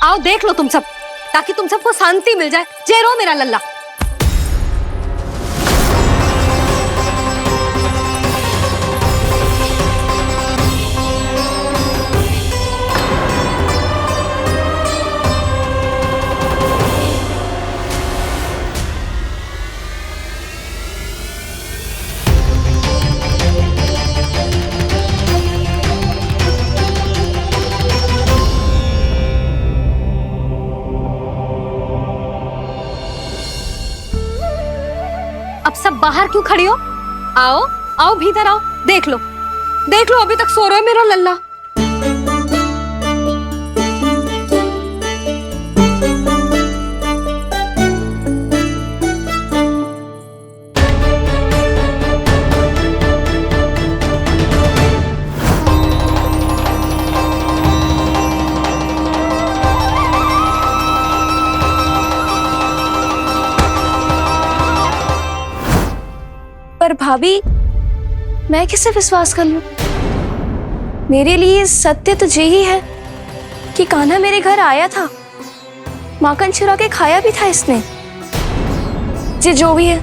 आओ देख लो तुम सब, ताकि तुम सबको शांति मिल जाए। जय रो मेरा लल्ला। अब सब बाहर क्यों खड़ी हो? आओ आओ भीतर आओ, देख लो अभी तक सो रहा है मेरा लल्ला। पर भाभी, मैं किसे विश्वास कर लूं? मेरे लिए सत्य तो यही है कि कान्हा मेरे घर आया था, माखन चुरा के खाया भी था इसने। ये जो भी है,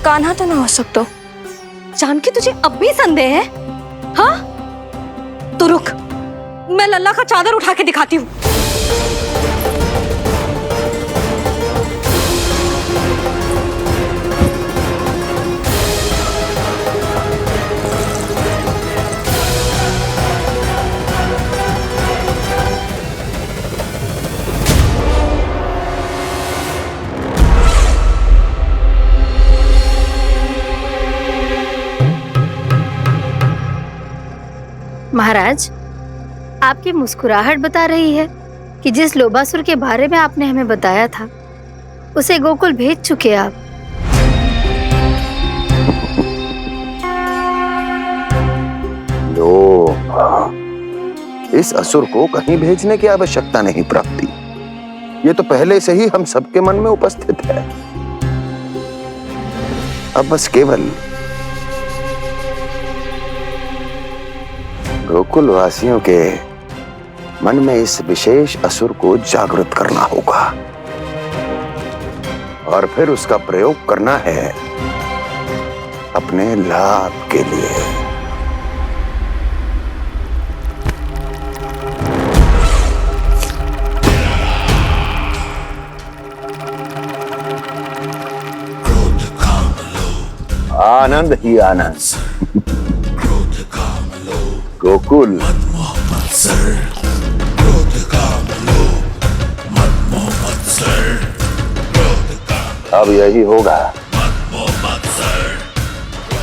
कान्हा तो ना हो सकता। जानकी तुझे अब भी संदेह है? हाँ तो रुक, मैं लल्ला का चादर उठा के दिखाती हूँ। महाराज, आपकी मुस्कुराहट बता रही है कि जिस लोबासुर के बारे में आपने हमें बताया था, उसे गोकुल भेज चुके आप। लोभ, इस असुर को कहीं भेजने की आवश्यकता नहीं प्राप्ति। ये तो पहले से ही हम सबके मन में उपस्थित है। अब बस केवल गोकुल वासियों के मन में इस विशेष असुर को जागृत करना होगा और फिर उसका प्रयोग करना है अपने लाभ के लिए। आनंद ही आनंद। गोकुल अब यही होगा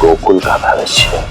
गोकुल का भविष्य।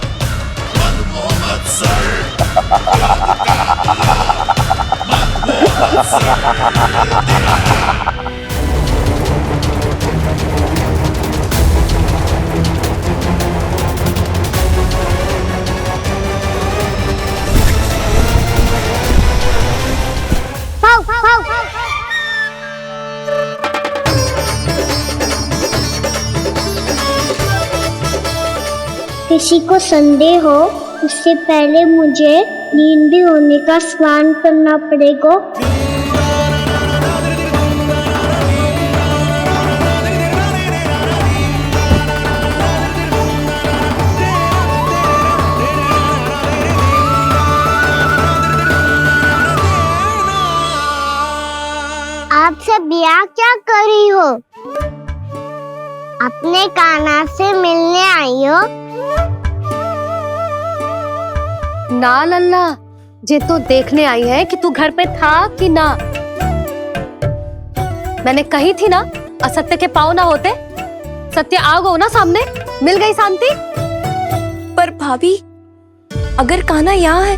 किसी को संदेह हो, उससे पहले मुझे नींद भी होने का स्नान करना पड़ेगा। आप सब यहाँ क्या कर रही हो? अपने कान्हा से मिलने आई हो? ना लल्ला, जे तो देखने आई है कि तू घर पे था कि ना। मैंने कही थी ना, असत्य के पांव ना होते। सत्य आ गो ना सामने, मिल गई शांति। पर भाभी, अगर कान्हा यहाँ है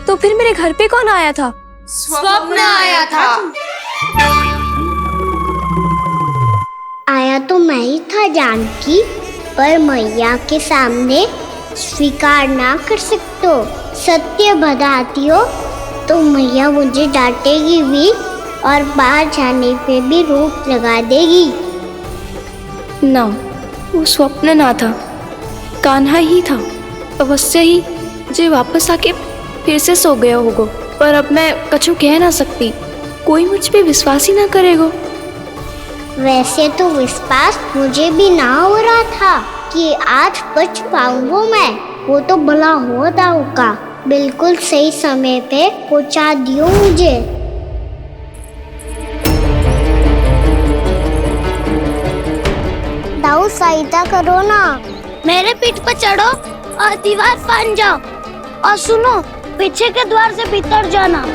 तो फिर मेरे घर पे कौन आया था? स्वप्न आया था। आया तो मैं ही था जानकी, पर मैया के सामने स्वीकार ना कर सकते हो। सत्य बताती हो तो मैया मुझे डांटेगी भी और बाहर जाने पे भी रोक लगा देगी। ना, वो स्वप्न ना था, कान्हा ही था। अवश्य ही जे वापस आके फिर से सो गया होगा, पर अब मैं कछु कह ना सकती। कोई मुझ पे विश्वास ही ना करेगा। वैसे तो विश्वास मुझे भी ना हो रहा था कि आज बच पाऊंगा मैं। वो तो भला होता होगा, बिल्कुल सही समय पे पहुंचा दियो मुझे। दाऊ सहायता करो ना, मेरे पीठ पर चढ़ो और दीवार फान जाओ, और सुनो पीछे के द्वार से भीतर जाना।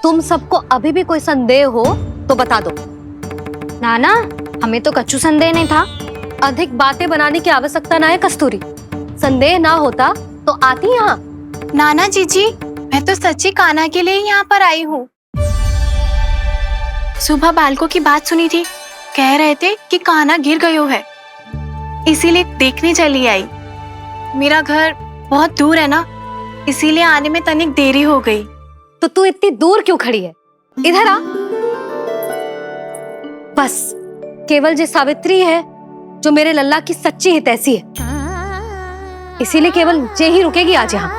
तुम सबको अभी भी कोई संदेह हो तो बता दो। नाना, हमें तो कच्चू संदेह नहीं था। अधिक बातें बनाने की आवश्यकता ना है कस्तूरी। संदेह ना होता तो आती यहाँ। नाना जीजी, मैं तो सच्ची कान्हा के लिए ही यहाँ पर आई हूँ। सुबह बालकों की बात सुनी थी, कह रहे थे कि कान्हा गिर गयो है, इसीलिए देखने चली आई। मेरा घर बहुत दूर है ना, इसीलिए आने में तनिक देरी हो गई। तो तू इतनी दूर क्यों खड़ी है? इधर आ। बस केवल जे सावित्री है जो मेरे लल्ला की सच्ची हितैषी है, इसीलिए केवल जे ही रुकेगी आज यहाँ।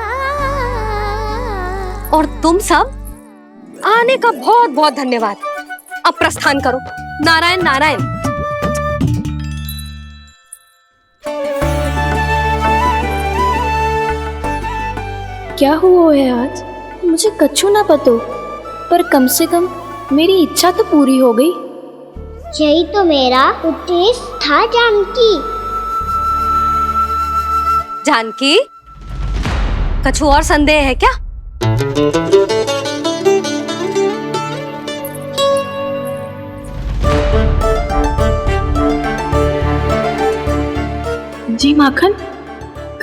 और तुम सब आने का बहुत बहुत धन्यवाद। अब प्रस्थान करो। नारायण नारायण। क्या हुआ है आज? मुझे कच्चू ना पतो, पर कम से कम मेरी इच्छा तो पूरी हो गई। यही तो मेरा उद्देश्य था जानकी। जानकी, कुछ और संदेह है क्या? जी माखन,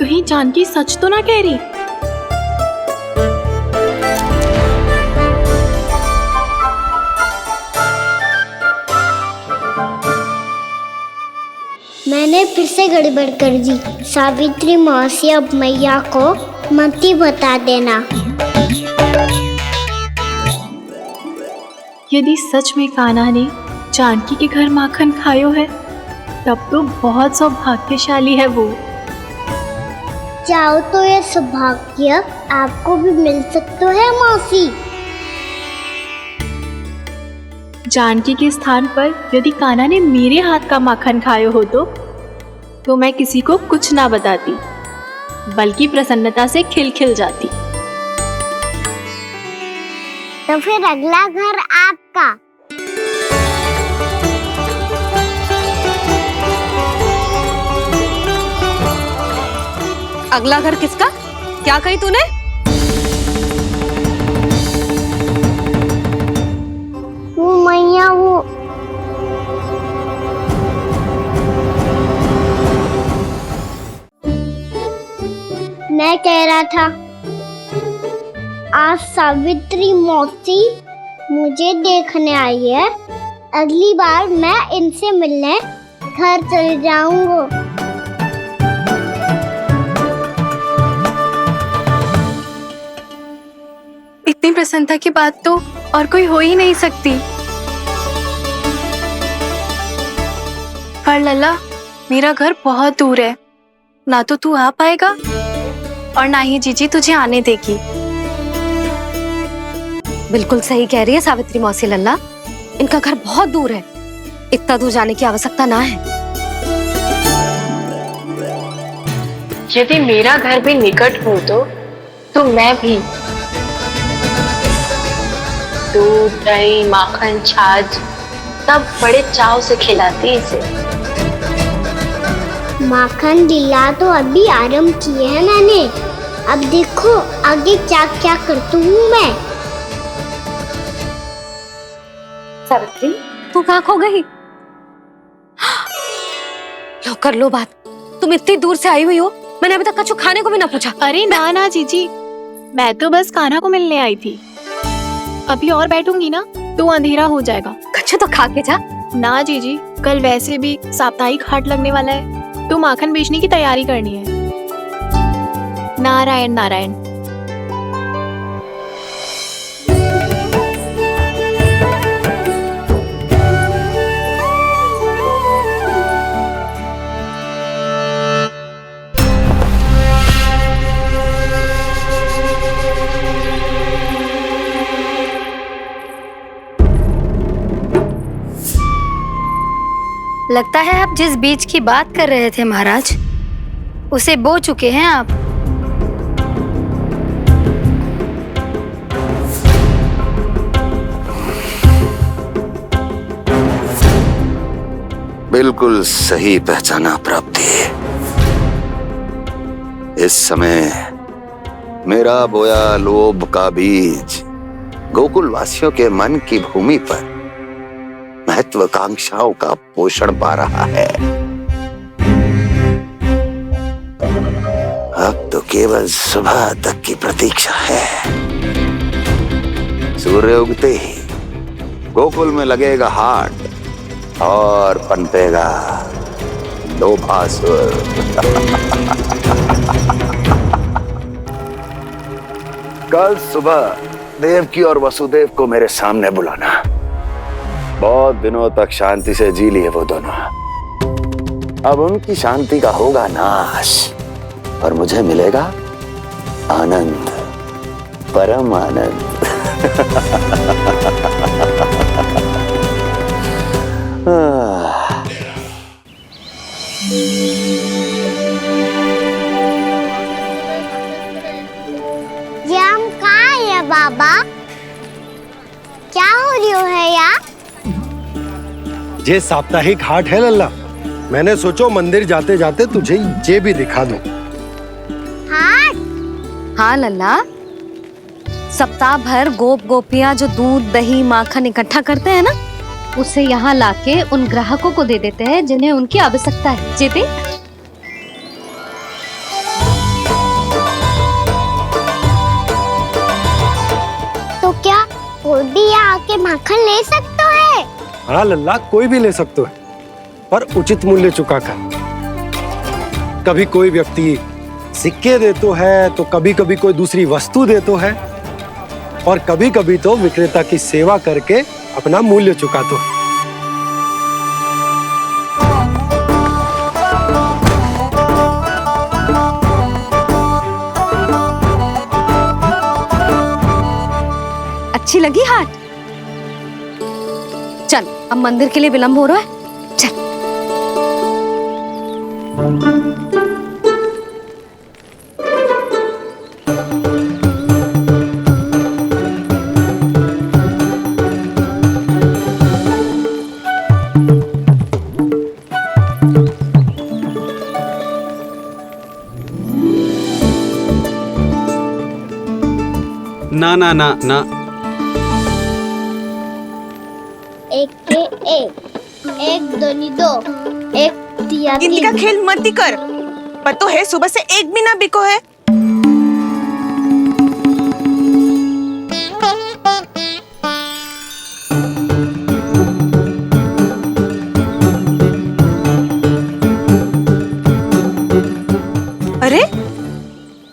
कहीं जानकी सच तो ना कह रही? मैंने फिर से गड़बड़ कर दी। सावित्री मौसी अब मैया को मत ही बता देना। यदि सच में कान्हा ने जानकी के घर माखन खायो है, तब तो बहुत सौभाग्यशाली है वो। चाहो तो ये सौभाग्य आपको भी मिल सकता है मौसी। जानकी के स्थान पर यदि कान्हा ने मेरे हाथ का माखन खायो हो तो मैं किसी को कुछ ना बताती, बल्कि प्रसन्नता से खिलखिल जाती। तो फिर अगला घर आपका। अगला घर किसका? क्या कही तूने? वो मैया, वो मैं कह रहा था, आज सावित्री मौसी मुझे देखने आई है। अगली बार मैं इनसे मिलने घर चले जाऊंगा। इतनी प्रसन्नता की बात तो और कोई हो ही नहीं सकती। पर लल्ला, मेरा घर बहुत दूर है, ना तो तू आ पाएगा और ना ही जीजी तुझे आने देगी। बिल्कुल सही कह रही है सावित्री मौसी लल्ला, इनका घर बहुत दूर है, इतना दूर जाने की आवश्यकता ना है। यदि मेरा घर भी निकट हो तो मैं भी दूध, दही, माखन, छाछ सब बड़े चाव से खिलाती इसे। माखन दिला तो अभी आरंभ किए है मैंने। अब देखो आगे क्या क्या करती हूँ मैं। सावित्री, तू कहाँ खो गई? लो कर लो बात। तुम इतनी दूर से आई हुई हो, मैंने अभी तक कुछ खाने को भी ना पूछा। अरे ना ना जीजी, मैं तो बस कान्हा को मिलने आई थी। अभी और बैठूंगी ना तो अंधेरा हो जाएगा। कुछ तो खा के जा। ना जीजी, कल वैसे भी साप्ताहिक हाट लगने वाला है तो माखन बेचने की तैयारी करनी है। नारायण नारायण। लगता है आप जिस बीज की बात कर रहे थे महाराज, उसे बो चुके हैं आप। बिल्कुल सही पहचाना प्राप्ति। इस समय मेरा बोया लोभ का बीज गोकुल वासियों के मन की भूमि पर महत्वाकांक्षाओं का पोषण पा रहा है। अब तो केवल सुबह तक की प्रतीक्षा है। सूर्य उगते ही गोकुल में लगेगा हाट और पनपेगा लोभासुर। कल सुबह देवकी और वसुदेव को मेरे सामने बुलाना। बहुत दिनों तक शांति से जी लिए वो दोनों, अब उनकी शांति का होगा नाश और मुझे मिलेगा आनंद, परम आनंद। ये हम कहाँ है बाबा? क्या हो रही है यार? ये साप्ताहिक हाट है लल्ला। मैंने सोचो मंदिर जाते जाते तुझे ये भी दिखा दूं। हाट? हाँ लल्ला, सप्ताह भर गोप गोपियां जो दूध दही माखन इकट्ठा करते हैं ना, उसे यहाँ लाके उन ग्राहकों को दे देते हैं जिन्हें उनकी आवश्यकता है। जी देख। तो क्या कोई भी यहाँ आके माखन ले सकता है? हाँ लल्ला, कोई भी ले सकते है, पर उचित मूल्य चुका कर। कभी कोई व्यक्ति सिक्के देतो है तो कभी कभी कोई दूसरी वस्तु देतो है और कभी कभी तो विक्रेता की सेवा करके अपना मूल्य चुकातो है। अच्छी लगी हाट? चल, अब मंदिर के लिए विलंब हो रहा है। चल। ना ना ना ना, एक के एक दोनी दो, एक दिया गिनती का खेल मत ही कर। पतो है सुबह से एक भी ना बिको है। अरे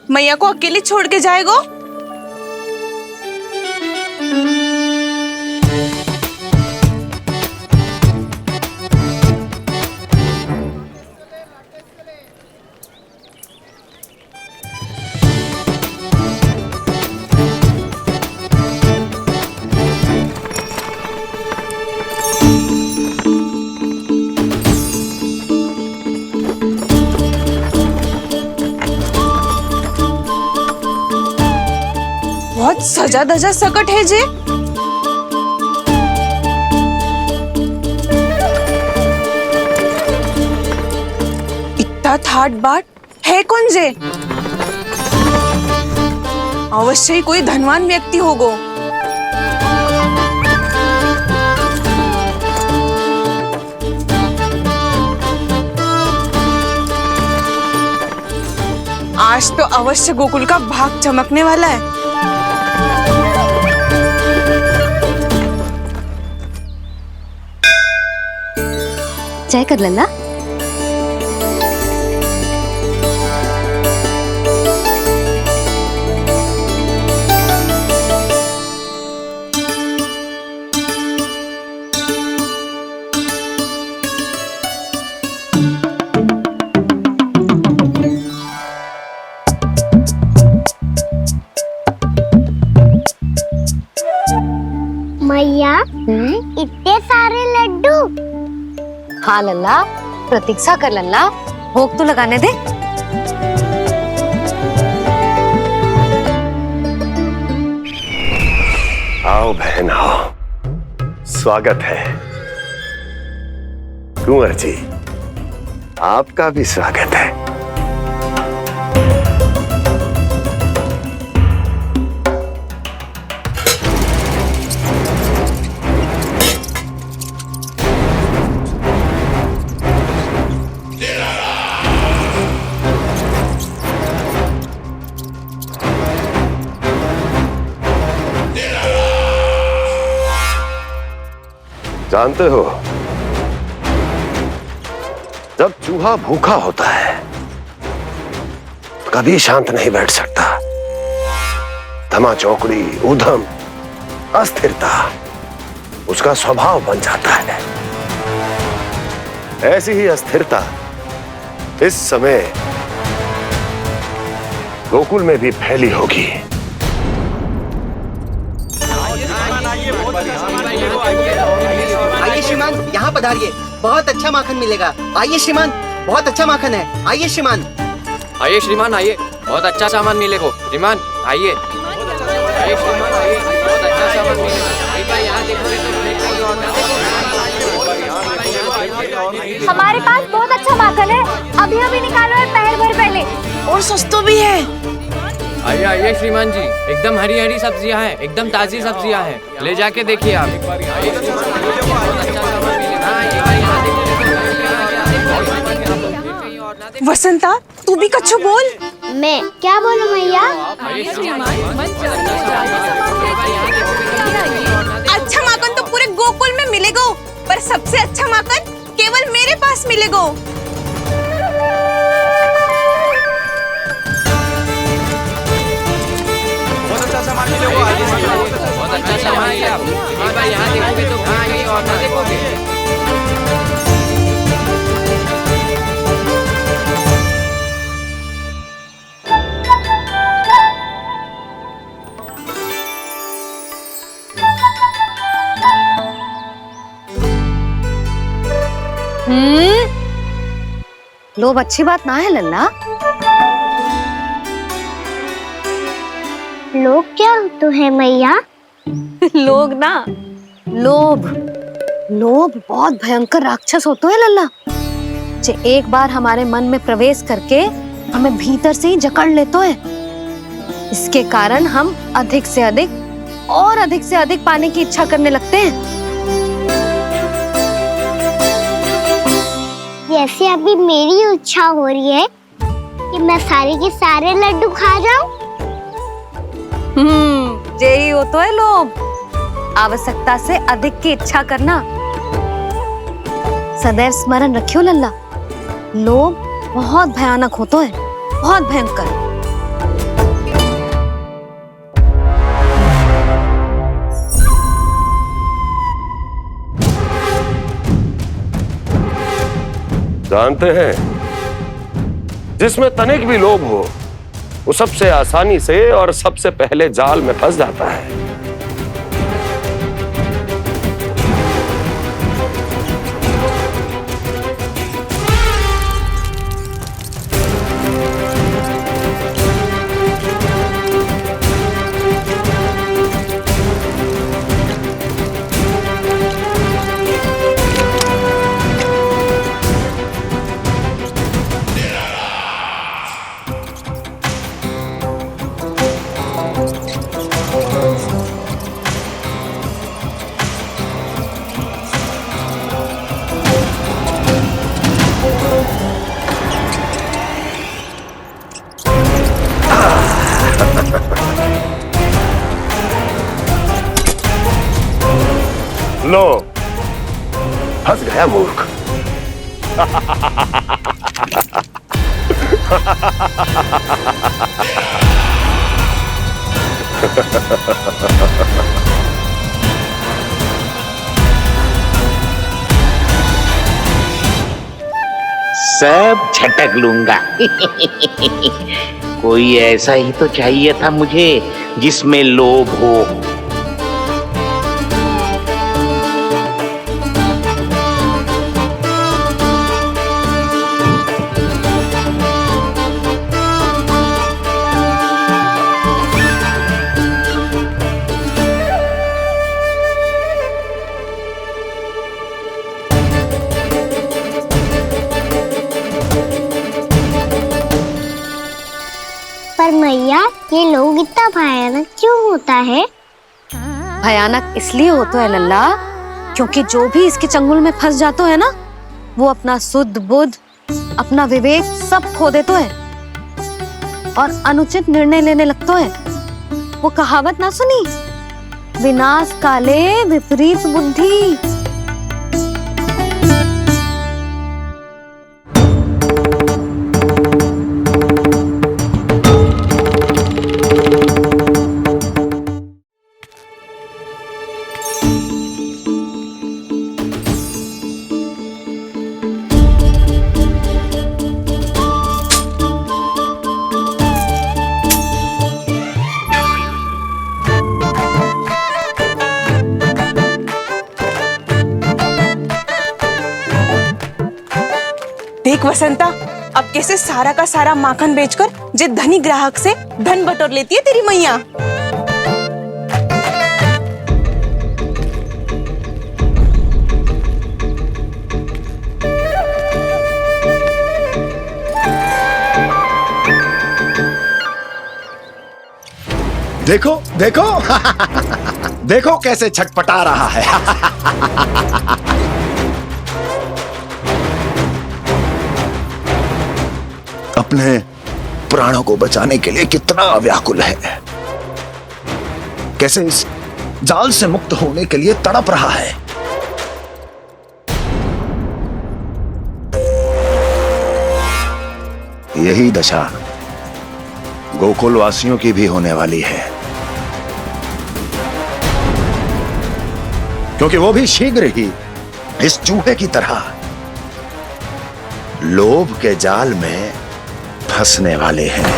मैया को अकेले छोड़ के जाएगो? बहुत सजा धजा सकट है जे। इतना थाट बाट है कौन जे? अवश्य ही कोई धनवान व्यक्ति होगो। आज तो अवश्य गोकुल का भाग चमकने वाला है। चाय कर लल्ला। मैया इतने सारे लड्डू। हाँ लल्ला, प्रतीक्षा कर लल्ला, भोग तो लगाने दे। आओ बहन आओ, स्वागत है। कुंवर जी, आपका भी स्वागत है। जानते हो, जब चूहा भूखा होता है कभी शांत नहीं बैठ सकता। धमा चौकड़ी, उधम, अस्थिरता उसका स्वभाव बन जाता है। ऐसी ही अस्थिरता इस समय गोकुल में भी फैली होगी। आइए श्रीमान, यहाँ पधारिए, बहुत अच्छा माखन मिलेगा। आइए श्रीमान, बहुत अच्छा माखन है। आइए श्रीमान। आइए श्रीमान, आइए, बहुत अच्छा सामान मिलेगा। श्रीमान आइए, आइए श्रीमान, आइए, बहुत अच्छा सामान मिलेगा। यहाँ हमारे पास बहुत अच्छा माखन है, अभी अभी निकालो है, पहर भर पहले, और सस्तो भी है। आइए आइए श्रीमान जी, एकदम हरी हरी सब्जियां हैं, एकदम ताजी सब्जियां हैं, ले जाके देखिए आप। वसंता, तू भी कछु बोल। मैं क्या बोलूं मैया? अच्छा माखन तो पूरे गोकुल में मिलेगा, पर सबसे अच्छा माखन केवल मेरे पास मिलेगा। बहुत अच्छा सामान है आप। यहाँ देखोगे तो कहीं और ना देखोगे। लोभ अच्छी बात ना है लल्ला। लोग क्या तो है मैया? लोग ना, लोभ। लोभ बहुत भयंकर राक्षस होते हैं लल्ला, जो एक बार हमारे मन में प्रवेश करके हमें भीतर से ही जकड़ लेते हैं। इसके कारण हम अधिक से अधिक और अधिक से अधिक पाने की इच्छा करने लगते हैं। जैसे अभी मेरी इच्छा हो रही है कि मैं सारे के सारे लड्डू खा जाऊं। यही हो तो है लोभ, आवश्यकता से अधिक की इच्छा करना। सदैव स्मरण रखियो लल्ला, लोभ बहुत भयानक होता है, बहुत भयंकर। जानते हैं, जिसमें तनिक भी लोभ हो वो सबसे आसानी से और सबसे पहले जाल में फंस जाता है। लो, फंस गया मूर्ख। सब झटक लूंगा। कोई ऐसा ही तो चाहिए था मुझे जिसमें लोभ हो। पर मैया, ये लोग इतना भयानक क्यों होता है? भयानक इसलिए होता है लल्ला, क्योंकि जो भी इसके चंगुल में फंस जाता है ना, वो अपना शुद्ध बुद्ध, अपना विवेक सब खो देता है और अनुचित निर्णय लेने लगता है। वो कहावत ना सुनी, विनाश काले विपरीत बुद्धि। देख वसंता, अब कैसे सारा का सारा माखन बेचकर जे धनी ग्राहक से धन बटोर लेती है तेरी मैया। देखो देखो देखो कैसे छटपटा रहा है। अपने प्राणों को बचाने के लिए कितना व्याकुल है, कैसे इस जाल से मुक्त होने के लिए तड़प रहा है। यही दशा गोकुल वासियों की भी होने वाली है, क्योंकि वो भी शीघ्र ही इस चूहे की तरह लोभ के जाल में फंसने वाले हैं।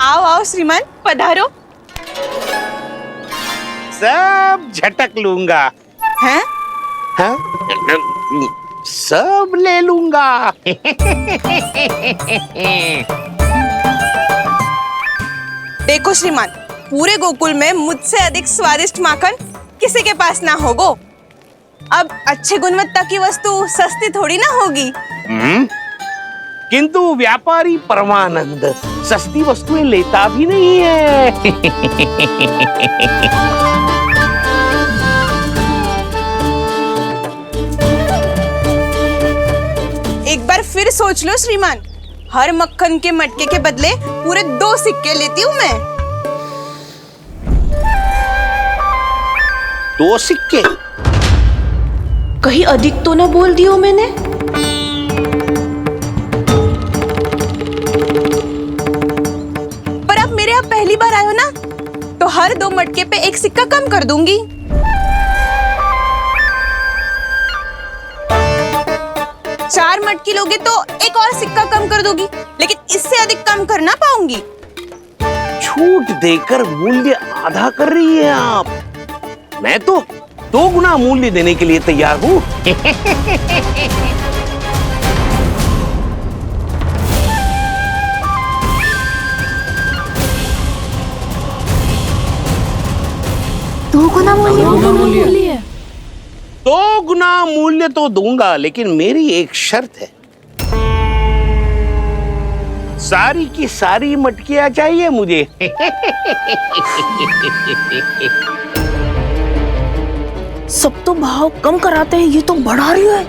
आओ आओ श्रीमान, पधारो। सब झटक लूंगा। हैं? हाँ? सब ले लूंगा। देखो श्रीमान, पूरे गोकुल में मुझसे अधिक स्वादिष्ट माखन किसी के पास ना होगो। अब अच्छे गुणवत्ता की वस्तु सस्ती थोड़ी ना होगी। किंतु व्यापारी परमानंद सस्ती वस्तुएं लेता भी नहीं है। एक बार फिर सोच लो श्रीमान, हर मक्खन के मटके के बदले पूरे 2 सिक्के लेती हूँ मैं। 2 सिक्के? कहीं अधिक तो ना बोल दियो मैंने? पर आप मेरे यहाँ पहली बार आए हो ना, तो हर 2 मटके पे 1 सिक्का कम कर दूंगी। चार मटकी लोगे तो 1 और सिक्का कम कर दोगी, लेकिन इससे अधिक कम कर ना पाऊंगी। छूट देकर मूल्य आधा कर रही है आप। मैं तो 2 गुना मूल्य देने के लिए तैयार हूँ। दो गुना मूल्य? 2 गुना मूल्य तो दूंगा, लेकिन मेरी एक शर्त है। सारी की सारी मटकियां चाहिए मुझे। सब तो भाव कम कराते हैं, ये तो बढ़ा रही है।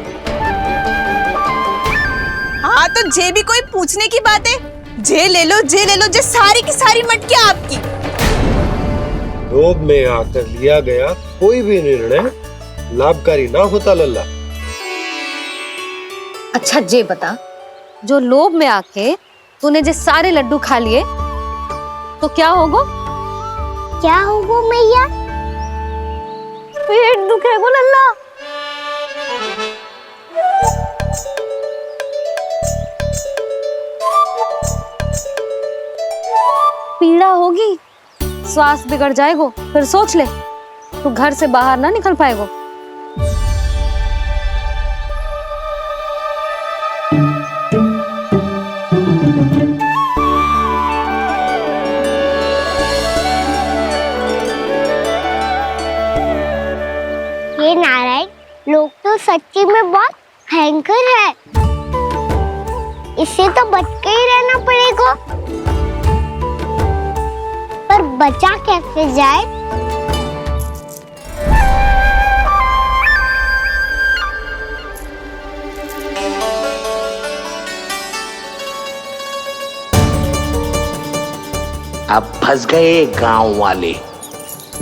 हाँ तो जे भी कोई पूछने की बात है, जे ले लो, जे सारी की सारी मटकियां आपकी। लोभ में आकर लिया गया कोई भी निर्णय लाभकारी ना होता लल्ला। अच्छा जे बता, जो लोभ में आके तूने जे सारे लड्डू खा लिए तो क्या होगा? क्या होगा मैया? पेट दुखेगा लल्ला। पीड़ा होगी, स्वास्थ्य बिगड़ जाएगा, फिर सोच ले तू घर से बाहर ना निकल पाएगा। ये नारायण लोग तो सच्ची में बहुत भयंकर है, इससे तो बच के ही रहना पड़ेगा। पर बचा कैसे जाए? अब फंस गए गांव वाले।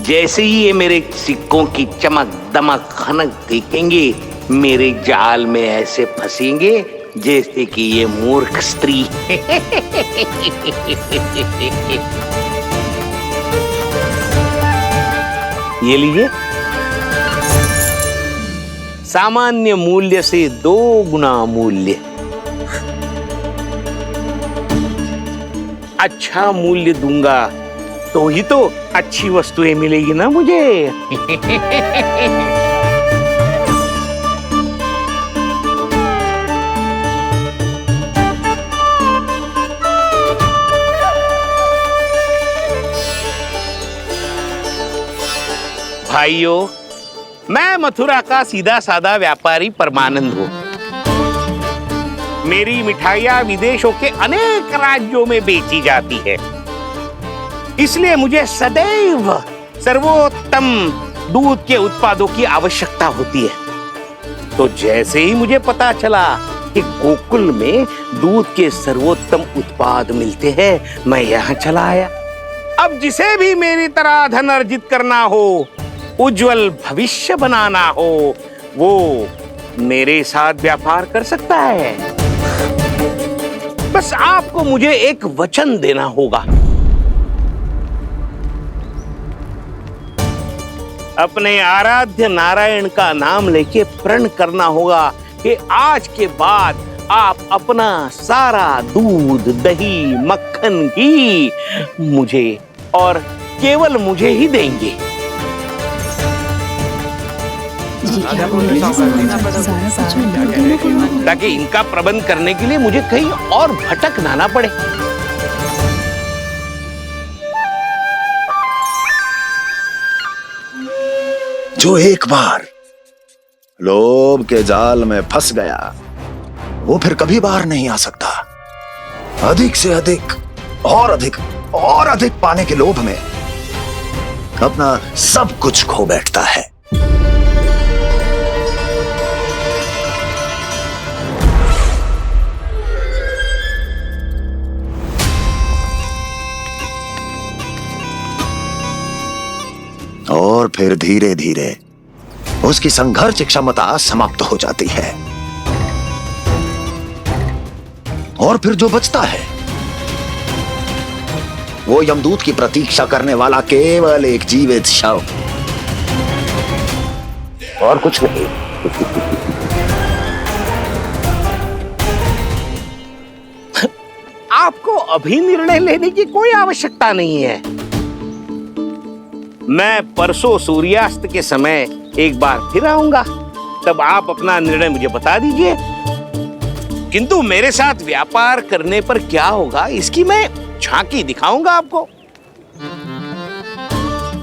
जैसे ही ये मेरे सिक्कों की चमक दमक खनक देखेंगे, मेरे जाल में ऐसे फंसेंगे जैसे कि ये मूर्ख स्त्री। ये लीजिए, सामान्य मूल्य से 2 गुना मूल्य। अच्छा मूल्य दूंगा तो ही तो अच्छी वस्तुएं मिलेगी ना मुझे। भाइयों, मैं मथुरा का सीधा साधा व्यापारी परमानंद हूं। मेरी मिठाइयां विदेशों के अनेक राज्यों में बेची जाती है, इसलिए मुझे सदैव सर्वोत्तम दूध के उत्पादों की आवश्यकता होती है। तो जैसे ही मुझे पता चला कि गोकुल में दूध के सर्वोत्तम उत्पाद मिलते हैं, मैं यहाँ चला आया। अब जिसे भी मेरी तरह धन अर्जित करना हो, उज्जवल भविष्य बनाना हो, वो मेरे साथ व्यापार कर सकता है। बस आपको मुझे एक वचन देना होगा। अपने आराध्य नारायण का नाम लेके प्रण करना होगा कि आज के बाद आप अपना सारा दूध, दही, मक्खन, घी मुझे और केवल मुझे ही देंगे। ताकि इनका प्रबंध करने के लिए मुझे कहीं और भटकना ना पड़े। जो एक बार लोभ के जाल में फंस गया, वो फिर कभी बाहर नहीं आ सकता। अधिक से अधिक और अधिक और अधिक पाने के लोभ में अपना सब कुछ खो बैठता है। और फिर धीरे धीरे उसकी संघर्ष क्षमता समाप्त हो जाती है, और फिर जो बचता है वो यमदूत की प्रतीक्षा करने वाला केवल एक जीवित शव, और कुछ नहीं। आपको अभी निर्णय लेने की कोई आवश्यकता नहीं है। मैं परसों सूर्यास्त के समय एक बार फिर आऊंगा, तब आप अपना निर्णय मुझे बता दीजिए। किंतु मेरे साथ व्यापार करने पर क्या होगा, इसकी मैं झांकी दिखाऊंगा आपको।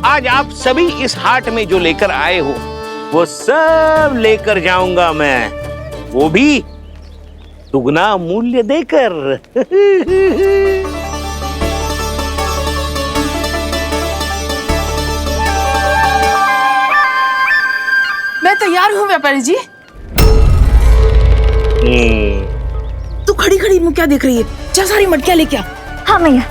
आज आप सभी इस हाट में जो लेकर आए हो, वो सब लेकर जाऊंगा मैं, वो भी दुगना मूल्य देकर। मैं तैयार हूँ व्यापारी जी। तू खड़ी खड़ी मुँह क्या देख रही है? जा सारी मटकियाँ लेके आ। हाँ मैया।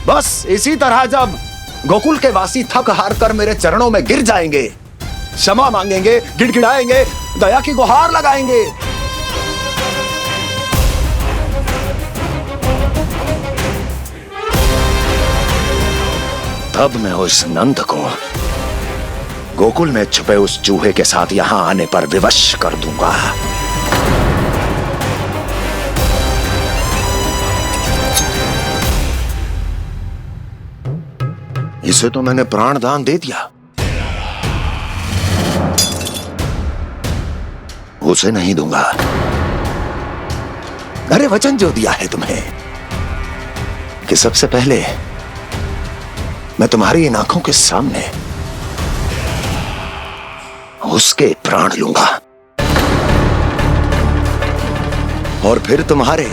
बस इसी तरह जब गोकुल के वासी थक हार कर मेरे चरणों में गिर जाएंगे, क्षमा मांगेंगे, गिड़गिड़ाएंगे, दया की गुहार लगाएंगे, तब मैं उस नंद को गोकुल में छुपे उस चूहे के साथ यहां आने पर विवश कर दूंगा। इसे तो मैंने प्राण दान दे दिया, उसे नहीं दूंगा। अरे वचन जो दिया है तुम्हें कि सबसे पहले मैं तुम्हारी इन आंखों के सामने उसके प्राण लूंगा और फिर तुम्हारे।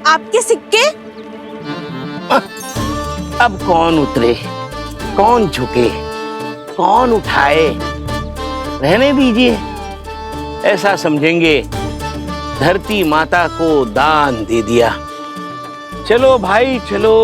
आपके सिक्के? अब कौन उतरे, कौन झुके, कौन उठाए? रहने दीजिए, ऐसा समझेंगे धरती माता को दान दे दिया। चलो भाई चलो।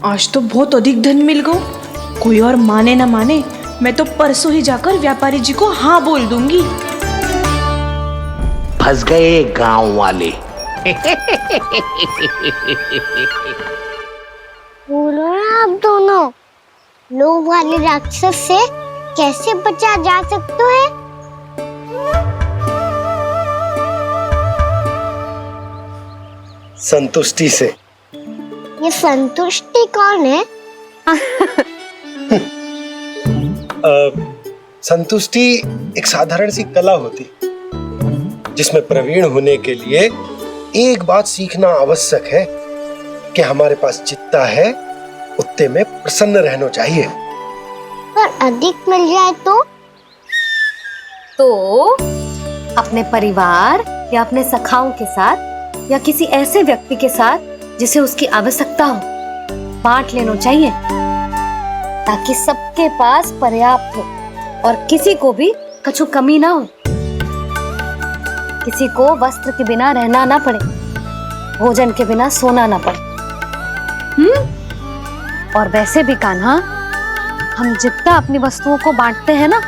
आज तो बहुत अधिक धन मिल गो। कोई और माने ना माने, मैं तो परसों ही जाकर व्यापारी जी को हाँ बोल दूंगी। फंस गए गांव वाले। बोलो ना आप दोनों, लोभ वाले राक्षस से कैसे बचा जा सकता है? संतुष्टि से। ये संतुष्टि कौन है? संतुष्टि एक साधारण सी कला होती जिसमें प्रवीण होने के लिए एक बात सीखना आवश्यक है कि हमारे पास जितना है उतने में प्रसन्न रहना चाहिए। पर अधिक मिल जाए तो अपने परिवार या अपने सखाओं के साथ या किसी ऐसे व्यक्ति के साथ जिसे उसकी आवश्यकता हो बांट लेना चाहिए, ताकि सबके पास पर्याप्त हो और किसी को भी कछु कमी ना हो, किसी को वस्त्र के बिना रहना ना पड़े, भोजन के बिना सोना ना पड़े। और वैसे भी कान्हा, हम जितना अपनी वस्तुओं को बांटते हैं ना,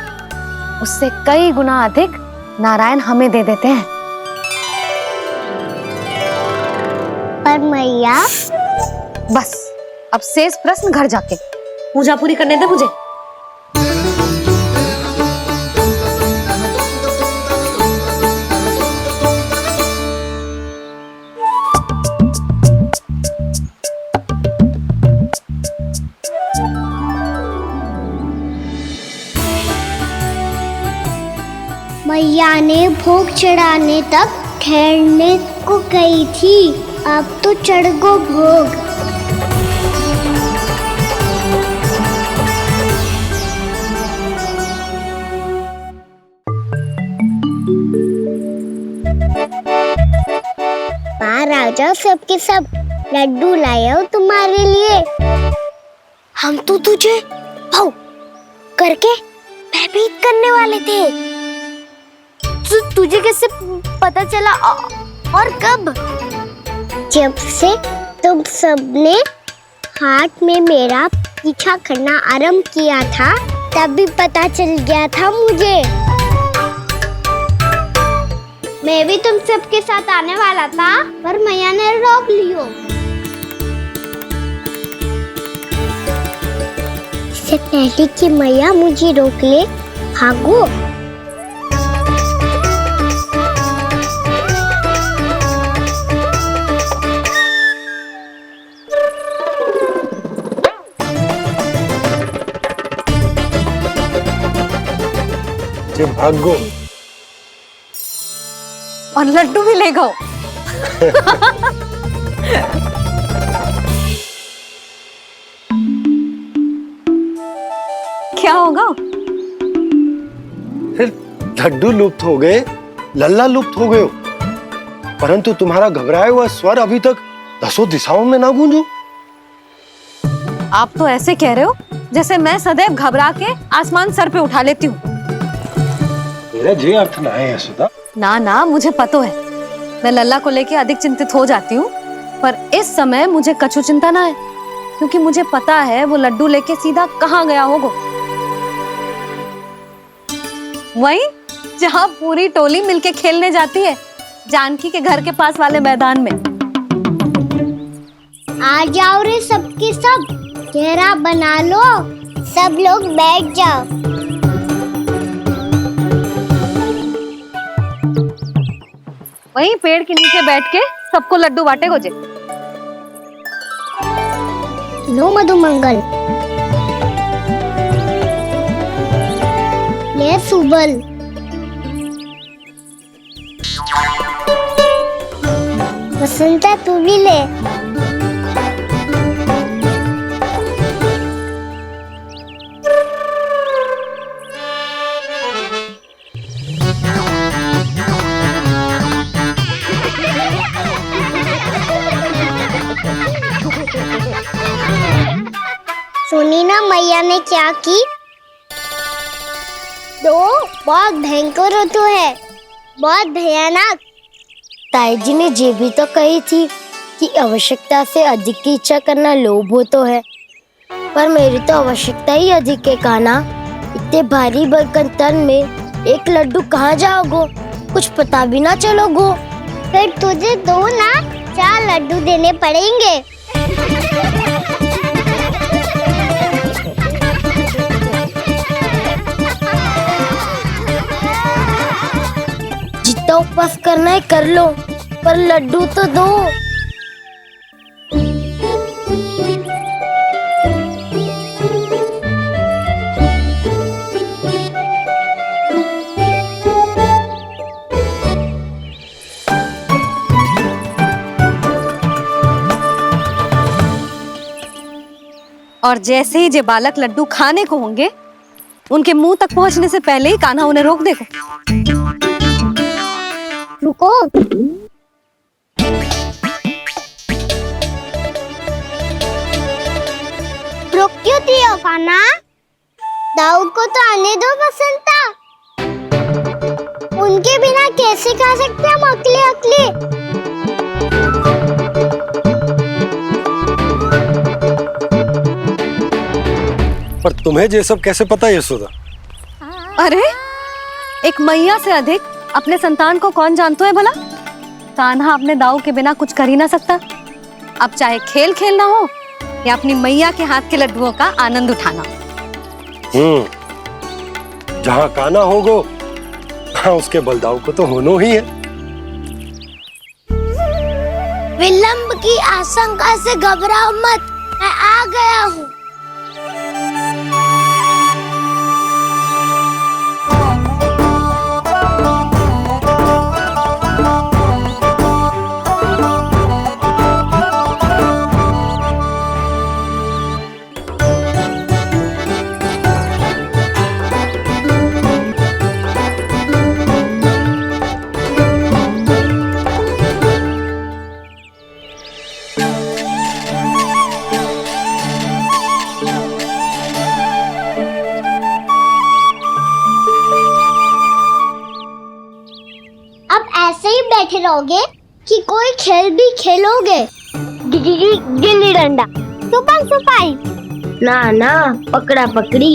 उससे कई गुना अधिक नारायण हमें दे देते हैं। पर मैया, बस अब शेष प्रश्न घर जाके पूजा पूरी करने दे मुझे। मैया ने भोग चढ़ाने तक ठहरने को कही थी, अब तो चढ़ गो भोग। बाहर आ जाओ सबके सब, लड्डू लाया हूँ तुम्हारे लिए। हम तो तुझे भाव करके भयभीत करने वाले थे, तुझे कैसे पता चला और कब? जब से तुम सबने हाथ में मेरा पीछा करना आरंभ किया था तभी पता चल गया था मुझे। मैं भी तुम सबके साथ आने वाला था पर मैया ने रोक लियो। इससे पहले कि मैया मुझे रोक ले, भागो। भागो और लड्डू भी ले गो। क्या होगा? फिर लड्डू लुप्त हो गए, लल्ला लुप्त हो गए, परंतु तुम्हारा घबराया हुआ स्वर अभी तक 10 दिशाओं में ना गूंजो। आप तो ऐसे कह रहे हो जैसे मैं सदैव घबरा के आसमान सर पे उठा लेती हूँ। मेरा जे अर्थ ना है यशोदा। ना ना, मुझे पता है मैं लल्ला को लेके अधिक चिंतित हो जाती हूँ, पर इस समय मुझे कछु चिंता ना है क्योंकि मुझे पता है वो लड्डू लेके सीधा कहाँ गया होगा। वहीं जहाँ पूरी टोली मिलके खेलने जाती है, जानकी के घर के पास वाले मैदान में। आ जाओ रे सबके सब, घेरा बना लो, सब लोग बैठ जाओ। वहीं पेड़ के नीचे बैठ के सबको लड्डू बांटे गोजे। लो मधुमंगल, ले सुबल, वसंता तू भी ले। सुनी ना मैया ने क्या की? तो बहुत भयंकर ऋतु है, बहुत भयानक। ताई जी ने ये भी तो कही थी कि आवश्यकता से अधिक की इच्छा करना लोभ हो तो है, पर मेरी तो आवश्यकता ही अधिक है कान्हा। इतने भारी बर्तन तन में एक लड्डू कहाँ जाओगो, कुछ पता भी ना चलोगो। फिर तुझे 2 ना 4 लड्डू देने पड़ेंगे। जितना उपवास करना है कर लो, पर लड्डू तो दो। और जैसे ही जे बालक लड्डू खाने को होंगे, उनके मुंह तक पहुंचने से पहले ही कान्हा उन्हें रोक देगा। रुको, रुक क्यों दियो कान्हा? दाऊ को तो आने दो बसंता। उनके बिना कैसे खा सकते हम अकेले अकेले? पर तुम्हें ये सब कैसे पता है यशोदा? अरे एक मैया से अधिक अपने संतान को कौन जानता है भला? कान्हा अपने दाऊ के बिना कुछ कर ही ना सकता। अब चाहे खेल खेलना हो या अपनी मैया के हाथ के लड्डुओं का आनंद उठाना। जहाँ कान्हा होगो हाँ उसके बलदाऊ को तो होना ही है। विलंब की आशंका से घबराओ मत, मैं आ गया हूँ। ही बैठे रहोगे कि कोई खेल भी खेलोगे? गिल्ली डंडा, छुपन छुपाई, ना ना पकड़ा पकड़ी,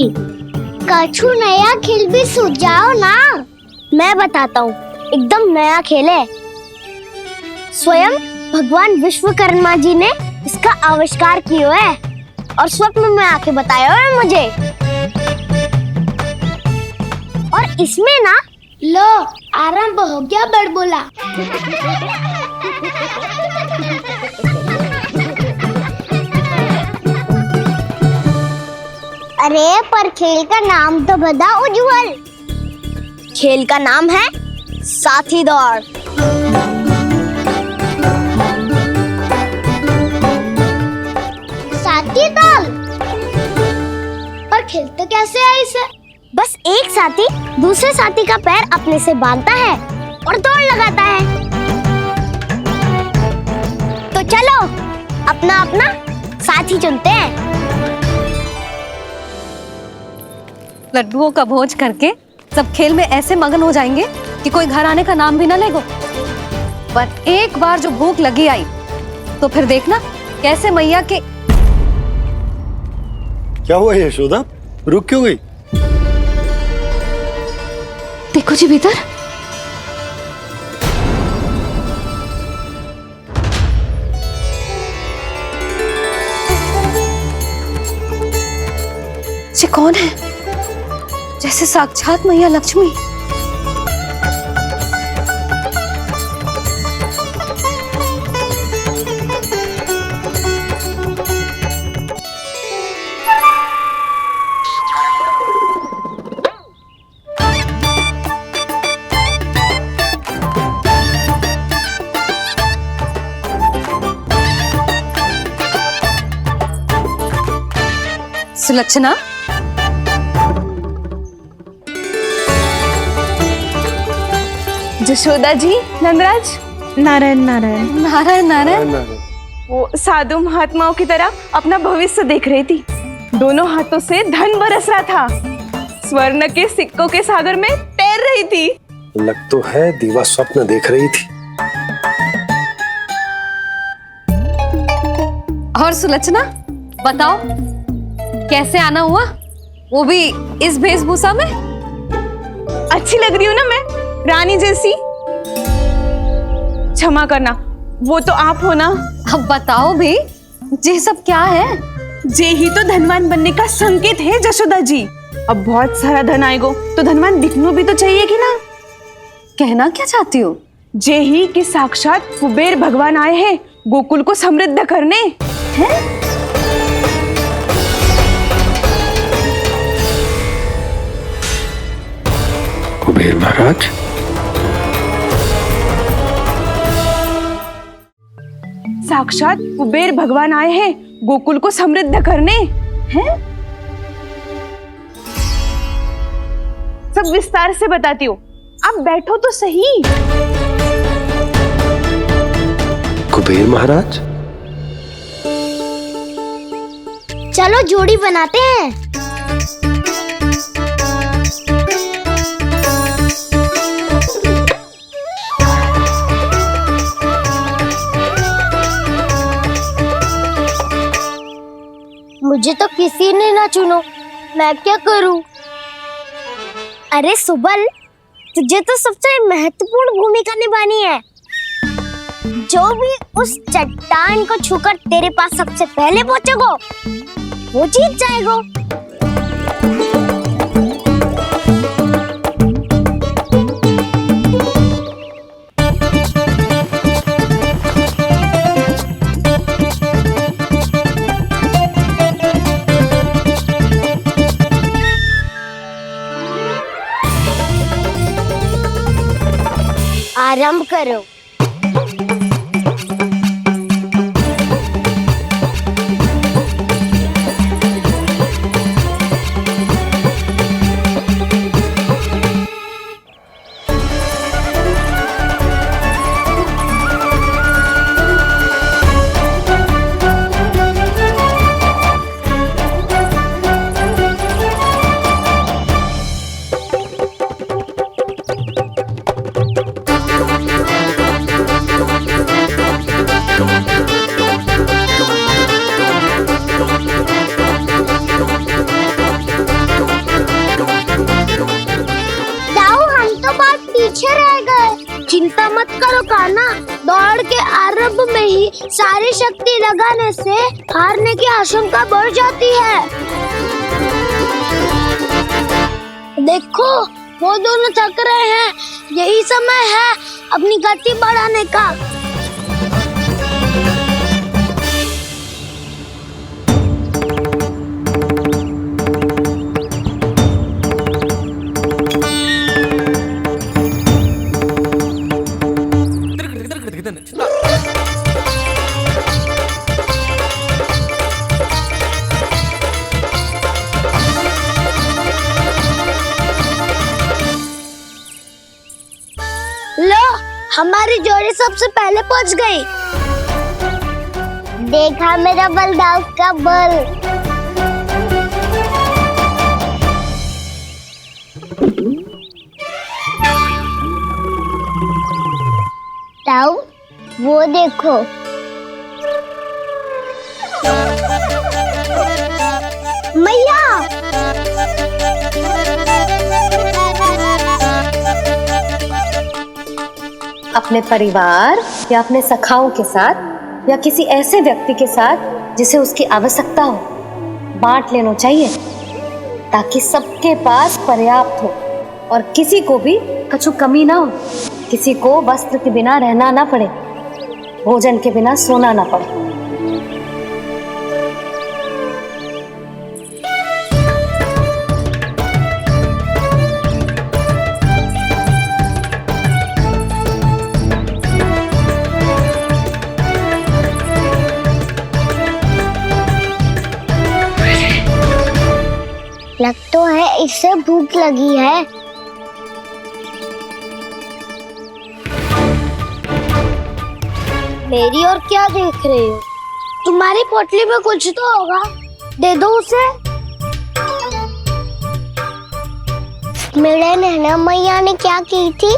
कछु नया खेल भी सुझाओ ना। मैं बताता हूँ, एकदम नया खेल है। स्वयं भगवान विश्वकर्मा जी ने इसका आविष्कार किया है और स्वप्न में आके बताया है मुझे। और इसमें ना लो आरंभ हो गया बड़बोला। अरे पर खेल का नाम तो बता उज्जवल। खेल का नाम है साथी दौड़। साथी दौड़? पर खेलते कैसे है इसे? बस एक साथी दूसरे साथी का पैर अपने से बांधता है और दौड़ लगाता है। तो चलो अपना अपना साथी चुनते हैं। लड्डुओं का भोज करके सब खेल में ऐसे मगन हो जाएंगे कि कोई घर आने का नाम भी ना लेगो। पर एक बार जो भूख लगी आई तो फिर देखना कैसे मैया के। क्या हुआ यशोदा, रुक क्यों गई? देखो जी भीतर। ये कौन है? जैसे साक्षात मैया लक्ष्मी। सुलक्षणा, जशोदा जी, नंदराज, नारायण नारायण नारायण नारायण। वो साधु महात्माओं की तरह अपना भविष्य देख रही थी। दोनों हाथों से धन बरस रहा था। स्वर्ण के सिक्कों के सागर में तैर रही थी। लग तो है दीवा स्वप्न देख रही थी। और सुलक्षणा बताओ कैसे आना हुआ, वो भी इस वेशभूषा में? अच्छी लग रही हूँ ना मैं, रानी जैसी? क्षमा करना, वो तो आप हो ना। अब बताओ भी ये सब क्या है? जे ही तो धनवान बनने का संकेत है जशोदा जी। अब बहुत सारा धन आएगा तो धनवान दिखना भी तो चाहिए कि ना। कहना क्या चाहती हो? जे ही कि साक्षात कुबेर भगवान आए हैं गोकुल को समृद्ध करने। हैं? कुबेर महाराज, साक्षात कुबेर भगवान आए हैं गोकुल को समृद्ध करने। हैं? सब विस्तार से बताती हूँ, आप बैठो तो सही। कुबेर महाराज, चलो जोड़ी बनाते हैं। मुझे तो किसी ने ना चुनो, मैं क्या करूं? अरे सुबल, तुझे तो सबसे महत्वपूर्ण भूमिका निभानी है। जो भी उस चट्टान को छूकर तेरे पास सबसे पहले पहुंचेगा वो जीत जाएगा। आरंभ करो। रह गए। चिंता मत करो कान्हा, दौड़ के आरंभ में ही सारी शक्ति लगाने से हारने की आशंका बढ़ जाती है। देखो वो दोनों थक रहे हैं, यही समय है अपनी गति बढ़ाने का। लो, हमारी जोड़ी सबसे पहले पहुंच गई। देखा मेरा बलदाव का बल। ताऊ, वो देखो। मैया, अपने परिवार या अपने सखाओं के साथ या किसी ऐसे व्यक्ति के साथ जिसे उसकी आवश्यकता हो, बांट लेना चाहिए ताकि सबके पास पर्याप्त हो और किसी को भी कुछ कमी ना हो, किसी को वस्त्र के बिना रहना ना पड़े, भोजन के बिना सोना ना पड़े। लग तो है इससे भूख लगी है। मेरी और क्या देख रहे हो? तुम्हारी पोटली में कुछ तो होगा, दे दो उसे। मेरे नैना मैया ने क्या की थी?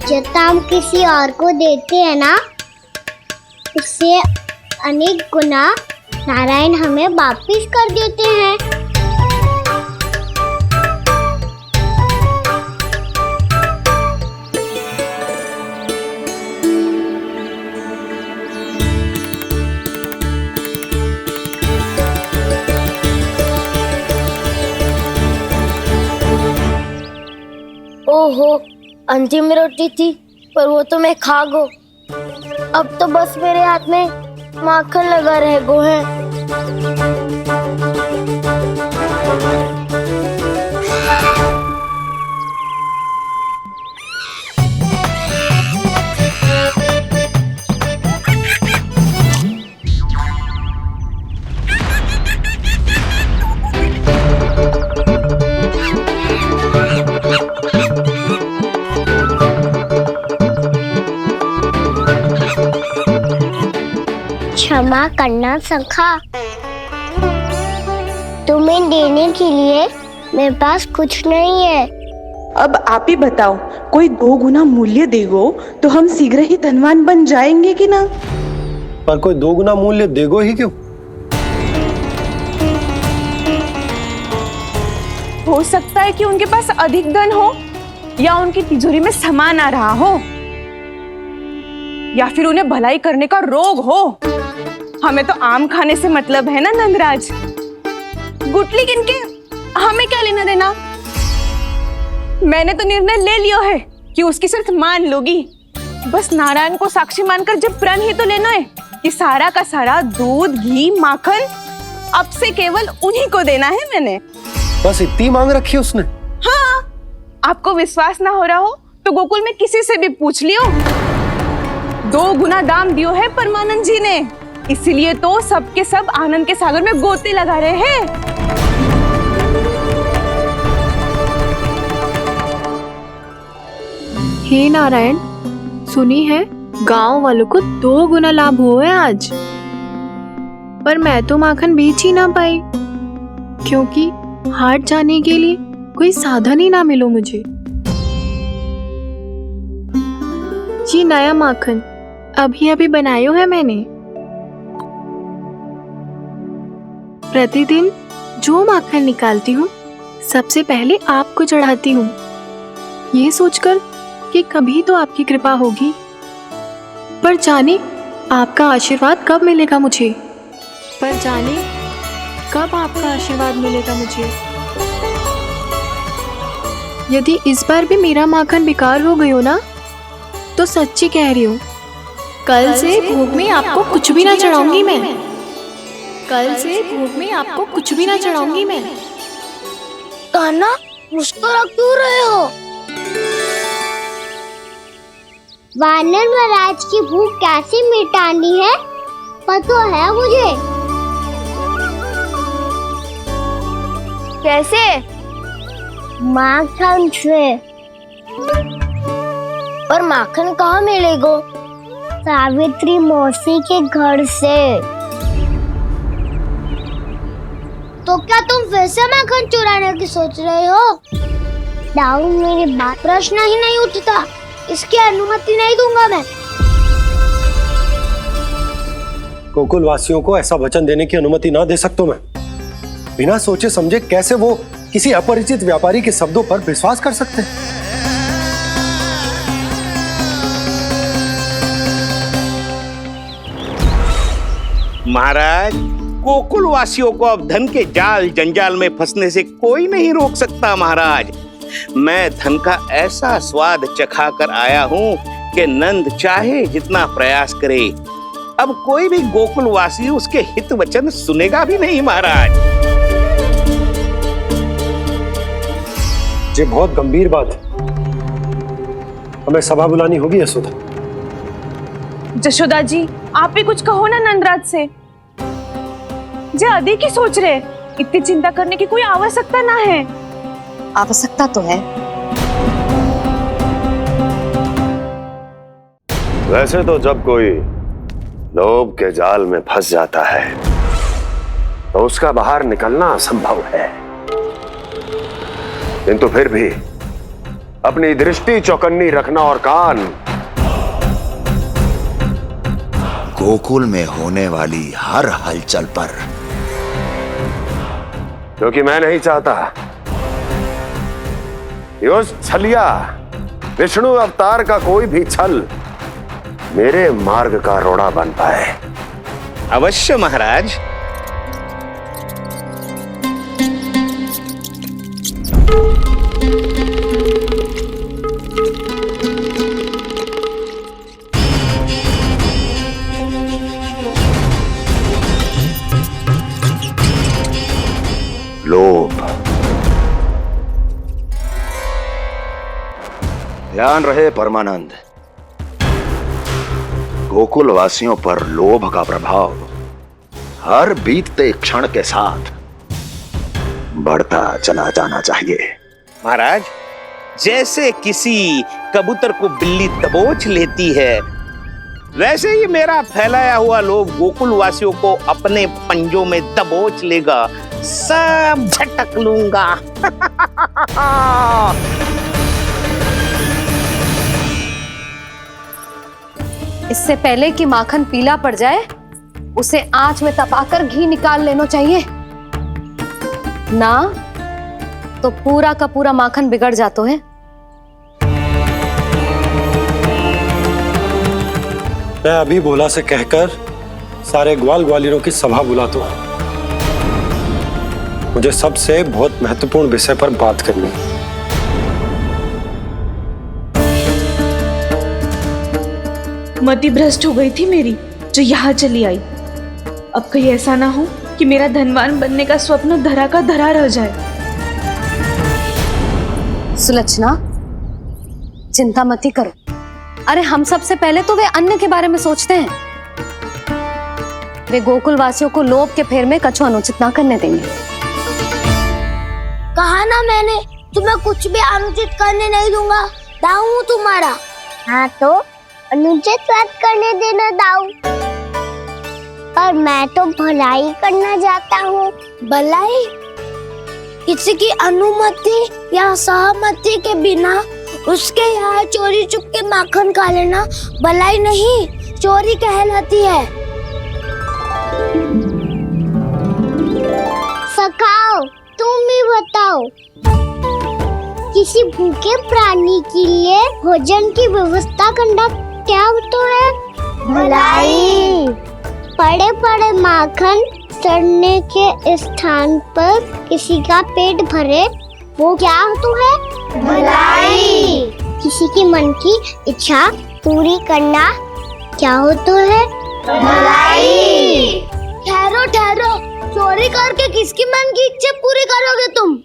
जब हम किसी और को देते हैं ना, उससे अनेक गुना नारायण हमें वापिस कर देते हैं। ओहो, अंतिम रोटी थी पर वो तो मैं खा गो। अब तो बस मेरे हाथ में माखन लगा रह गो है। क्षमा करना सखा, तुम्हें देने के लिए मेरे पास कुछ नहीं है। अब आप ही बताओ, कोई 2 गुना मूल्य देगो तो हम शीघ्र ही धनवान बन जाएंगे कि ना? पर कोई 2 गुना मूल्य देगो ही क्यों? हो सकता है कि उनके पास अधिक धन हो, या उनकी तिजोरी में सामान आ रहा हो, या फिर उन्हें भलाई करने का रोग हो। हमें तो आम खाने से मतलब है ना नंदराज। गुटली किनके, हमें क्या लेना देना। मैंने तो निर्णय ले लिया है कि उसकी सिर्फ मान लोगी। बस नारायण को साक्षी मानकर जब प्रण ही तो लेना है कि सारा का सारा दूध, घी, माखन अब से केवल उन्हीं को देना है मैंने। बस इतनी मांग रखी है उसने? हाँ, आपको विश्वास ना हो रहा हो तो गोकुल में किसी से भी पूछ लियो। 2 गुना दाम दियो है परमानंद जी ने, इसीलिए तो सबके सब आनंद के सागर में गोते लगा रहे हैं। हे नारायण, सुनी है गांव वालों को 2 गुना लाभ हुआ है आज, पर मैं तो माखन बेच ही ना पाई क्योंकि हाट जाने के लिए कोई साधन ही ना मिलो मुझे। ये नया माखन अभी अभी बनायो है मैंने। प्रतिदिन जो माखन निकालती हूँ सबसे पहले आपको चढ़ाती हूँ ये सोचकर कि कभी तो आपकी कृपा होगी, पर जाने आपका आशीर्वाद कब मिलेगा मुझे, पर जाने कब आपका आशीर्वाद मिलेगा मुझे। यदि इस बार भी मेरा माखन बेकार हो गई हो ना, तो सच्ची कह रही हूँ, कल से भोग में आपको कुछ भी ना चढ़ाऊंगी मैं। कल से भोग में आपको कुछ भी ना चढ़ाऊंगी मैं। कान्हा, मुस्कुरा क्यों रहे हो? वानर महाराज की भूख कैसे मिटानी है पता है मुझे। कैसे? माखन से। और माखन कहाँ मिलेगा? सावित्री मौसी के घर से। तो क्या तुम फिर से माखन चुराने की सोच रहे हो? दाऊ, मेरी बात प्रश्न ही नहीं उठता, इसकी अनुमति नहीं दूंगा मैं। गोकुल वासियों को ऐसा वचन देने की अनुमति ना दे सकता मैं। बिना सोचे समझे कैसे वो किसी अपरिचित व्यापारी के शब्दों पर विश्वास कर सकते हैं? महाराज, गोकुल वासियों को अब धन के जाल जंजाल में फंसने से कोई नहीं रोक सकता। महाराज, मैं धन का ऐसा स्वाद चखा कर आया हूँ कि नंद चाहे जितना प्रयास करे, अब कोई भी गोकुल वासी उसके हित वचन सुनेगा भी नहीं। महाराज, ये बहुत गंभीर बात है, हमें सभा बुलानी होगी यशोदा। जशोदा जी, आप भी कुछ कहो ना नंदराज से। जे अधिक ही सोच रहे, इतनी चिंता करने की कोई आवश्यकता ना है। आवश्यकता तो है। वैसे तो जब कोई लोभ के जाल में फंस जाता है तो उसका बाहर निकलना असंभव है, किंतु फिर भी अपनी दृष्टि चौकन्नी रखना और कान गोकुल में होने वाली हर हलचल पर, क्योंकि मैं नहीं चाहता कि उस छलिया विष्णु अवतार का कोई भी छल मेरे मार्ग का रोड़ा बन पाए। अवश्य महाराज। लोभ। ध्यान रहे परमानंद, गोकुल वासियों पर लोभ का प्रभाव हर बीतते क्षण के साथ बढ़ता चला जाना चाहिए। महाराज, जैसे किसी कबूतर को बिल्ली दबोच लेती है, वैसे ही मेरा फैलाया हुआ लोभ गोकुल वासियों को अपने पंजों में दबोच लेगा, सब झटक लूंगा। इससे पहले कि माखन पीला पड़ जाए, उसे आंच में तपाकर घी निकाल लेना चाहिए ना, तो पूरा का पूरा माखन बिगड़ जाता है। मैं अभी बोला से कहकर सारे ग्वाल ग्वालियरों की सभा बुलाता हूं। मुझे सबसे बहुत महत्वपूर्ण विषय पर बात करनी है। मति भ्रष्ट हो गई थी मेरी, जो यहाँ चली आई। अब कहीं ऐसा ना हो कि मेरा धनवान बनने का स्वप्न धरा का धरा रह जाए। सुलक्षणा, चिंता मत ही करो। अरे हम सबसे पहले तो वे अन्न के बारे में सोचते हैं। वे गोकुल वासियों को लोभ के फेर में कछु अनुचित ना करने देंगे। कहा ना मैंने, तुम्हें कुछ भी अनुचित करने नहीं दूंगा। दाऊ हूँ तुम्हारा। हाँ तो अनुचित बात करने देना दाऊ। पर मैं तो भलाई करना चाहता हूँ। भलाई? किसी की अनुमति या सहमति के बिना उसके यहाँ चोरी चुप के माखन खा लेना भलाई नहीं, चोरी कहलाती है। सखाओ, तुम ही बताओ। किसी भूखे प्राणी के लिए भोजन की व्यवस्था करना क्या तो है भलाई। पड़े पड़े माखन सड़ने के स्थान पर किसी का पेट भरे, वो क्या तो है भलाई। किसी के मन की इच्छा पूरी करना क्या हो तो है भलाई। ठहरो ठहरो, चोरी करके किसकी मन की इच्छा पूरी करोगे तुम?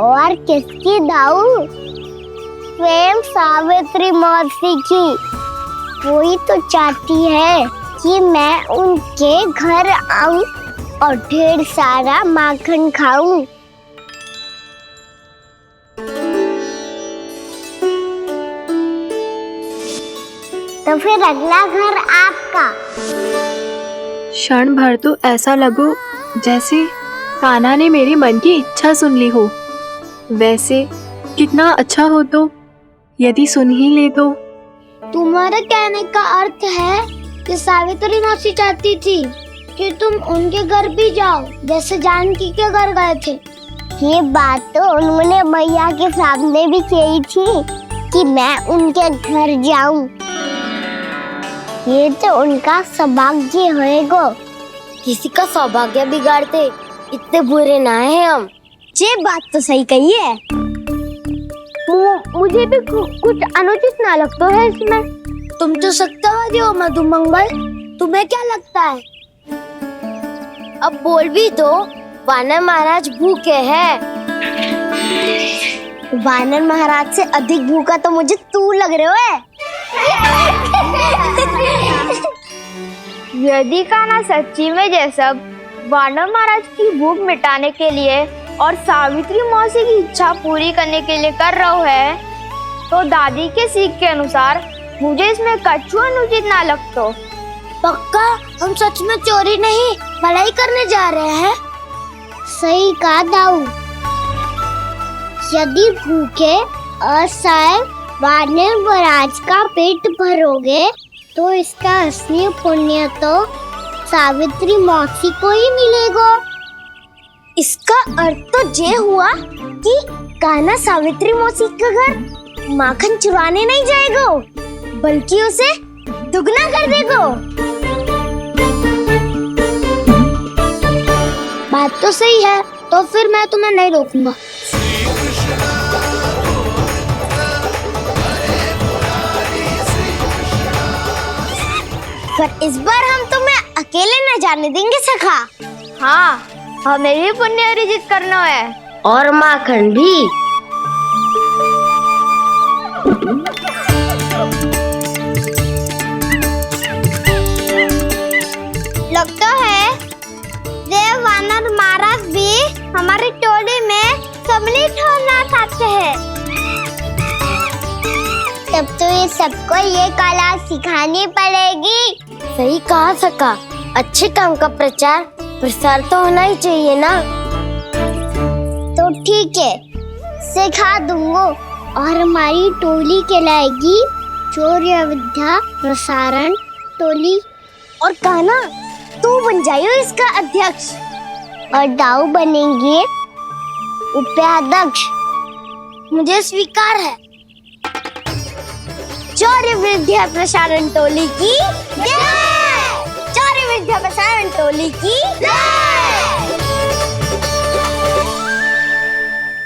और किसकी दाऊ? स्वयं सावित्री मौसी की। वही तो चाहती है कि मैं उनके घर आऊं और ढेर सारा माखन खाऊं। तो फिर अगला घर आपका। क्षण भर तो ऐसा लगो जैसे कान्हा ने मेरे मन की इच्छा सुन ली हो। वैसे कितना अच्छा हो तो यदि सुन ही ले तो। तुम्हारे कहने का अर्थ है कि सावित्री मौसी चाहती थी कि तुम उनके घर भी जाओ, जैसे जानकी के घर गए थे। ये बात तो उन्होंने मैया के सामने भी कही थी कि मैं उनके घर जाऊं। ये तो उनका सौभाग्य होएगा। किसी का सौभाग्य बिगाड़ते इतने बुरे ना है हम। ये बात तो सही कही है। मुझे भी कुछ अनुचित ना लगता है इसमें। तुम तो सत्यवादी हो मधुमंगल, तुम्हें क्या लगता है? अब बोल भी दो, वानर महाराज भूखे हैं। वानर महाराज से अधिक भूखा तो मुझे तू लग रहे हो। यदि कान्हा सच्ची में ये सब वानर महाराज की भूख मिटाने के लिए और सावित्री मौसी की इच्छा पूरी करने के लिए कर रहा है, तो दादी के सीख के अनुसार मुझे इसमें कछु अनुचित ना लगता। पक्का हम सच में चोरी नहीं भलाई करने जा रहे हैं। सही कहा दाऊ। यदि भूखे असहाय वानर महाराज का पेट भरोगे तो इसका असली पुण्य तो सावित्री मौसी को ही मिलेगा। इसका अर्थ तो ये हुआ कि कान्हा सावित्री मौसी के घर माखन चुराने नहीं जाएगा, बल्कि उसे दुगना कर देगा। बात तो सही है, तो फिर मैं तुम्हें नहीं रोकूंगा। पर इस बार हम तुम्हें अकेले न जाने देंगे सखा। हाँ, हमें भी पुण्य अर्जित करना है और माखन भी। लगता है देव वानर महाराज भी हमारी टोली में सम्मिलित होना चाहते हैं। तब तो ये सबको ये कला सिखानी पड़ेगी। सही कहा सका। अच्छे काम का प्रचार प्रसार तो होना ही चाहिए ना। तो ठीक है, सिखा दूंगा और हमारी टोली कहलाएगी चौर्य विद्या प्रसारण टोली। और कान्हा तू बन जाइयो इसका अध्यक्ष और दाऊ बनेंगे उपाध्यक्ष। मुझे स्वीकार है। चौर्य विद्या प्रसारण टोली की जय। चौर्य विद्या प्रसारण टोली की जय।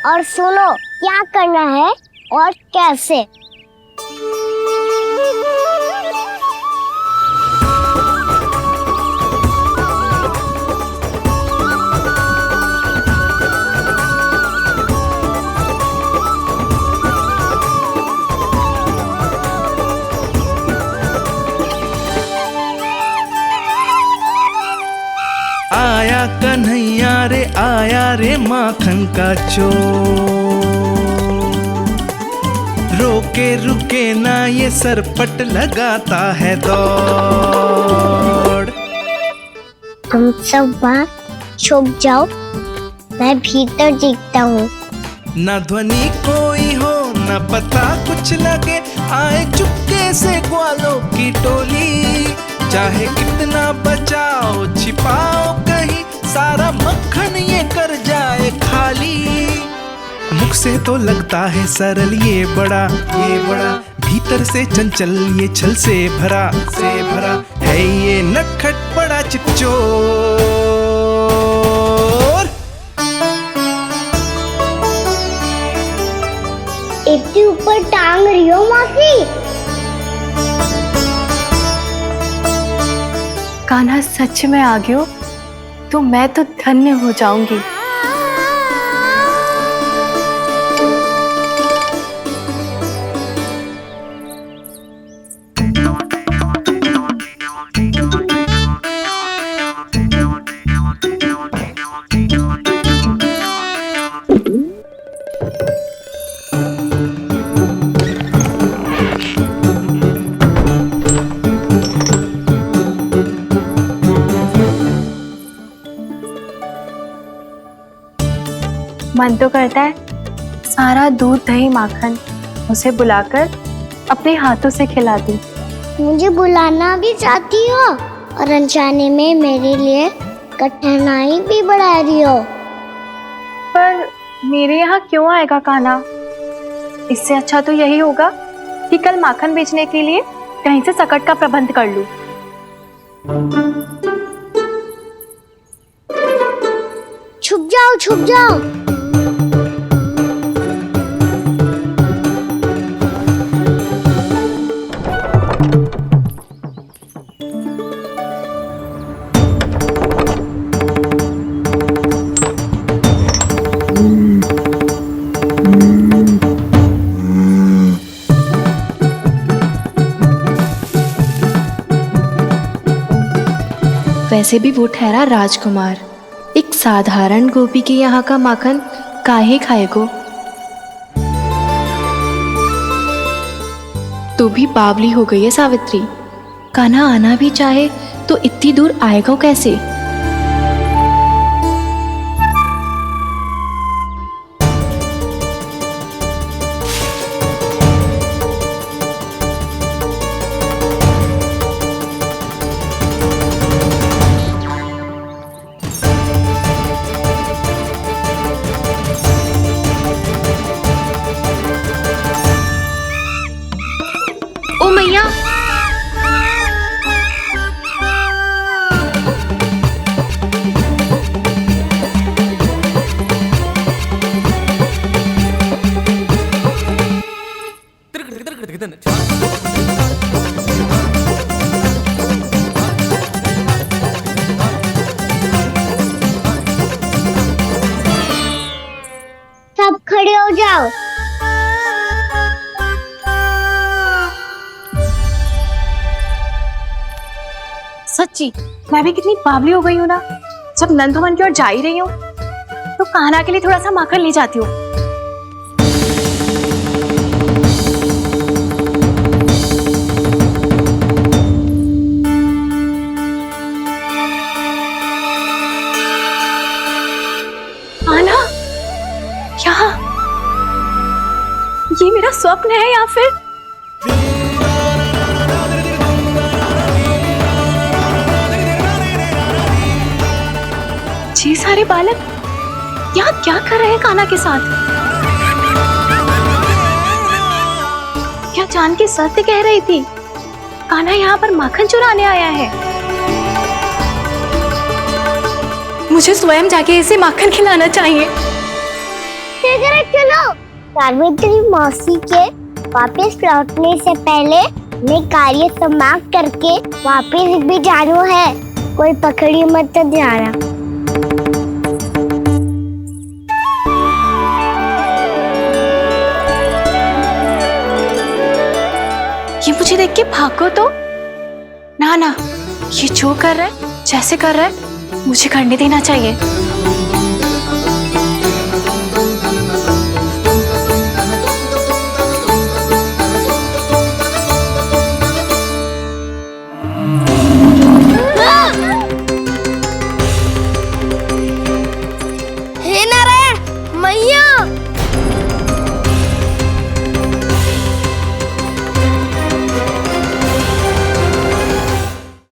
और सुनो क्या करना है और कैसे। आया कन्हैया रे आया रे माखन का चोर, रोके रुके ना ये सरपट लगाता है दौड़। तुम सब बाहर छुप जाओ, मैं भीतर देखता हूँ। ना ध्वनि कोई हो ना पता कुछ लगे, आए चुपके से ग्वालों की टोली। चाहे कितना बचाओ छिपाओ कहीं, सारा मक्खन ये कर जाए खाली। मुख से तो लगता है सरल ये बड़ा भीतर से चंचल ये छल से भरा है ये नटखट बड़ा चिकचोर। इतनी ऊपर टांग रही हो मौसी? कान्हा सच में आ गयो तो मैं तो धन्य हो जाऊंगी। मन तो करता है सारा दूध दही माखन उसे बुलाकर अपने हाथों से खिला दूं। मुझे बुलाना भी चाहती हो और अनजाने में मेरे लिए कठिनाई भी बढ़ा रही हो। पर मेरे यहाँ क्यों आएगा कान्हा? इससे अच्छा तो यही होगा कि कल माखन बेचने के लिए कहीं से सकट का प्रबंध कर लूं। छुप जाओ छुप जाओ। वैसे भी वो ठहरा राजकुमार, एक साधारण गोपी के यहाँ का माखन काहे खाएगो। तू भी बावली हो गई है सावित्री। कान्हा आना भी चाहे तो इतनी दूर आएगा कैसे? ओ मैया, सब खड़े हो जाओ। सच्ची मैं भी कितनी बावली हो गई हूँ ना। जब नंदवन की ओर जा ही रही हूँ तो कान्हा के लिए थोड़ा सा माखन ले जाती हूँ। कान्हा, क्या ये मेरा स्वप्न है या फिर? ये सारे बालक यहाँ क्या कर रहे हैं कान्हा के साथ? क्या जानकी सत्य कह रही थी? कान्हा यहाँ पर माखन चुराने आया है। मुझे स्वयं जाके इसे माखन खिलाना चाहिए। चलो, सावित्री मौसी के वापस लौटने से पहले मैं कार्य समाप्त करके वापस भी जाना है। कोई पकड़ी मत जाना। ये मुझे देख के भागो तो ना, ये जो कर रहा है, जैसे कर रहा है, मुझे करने देना चाहिए।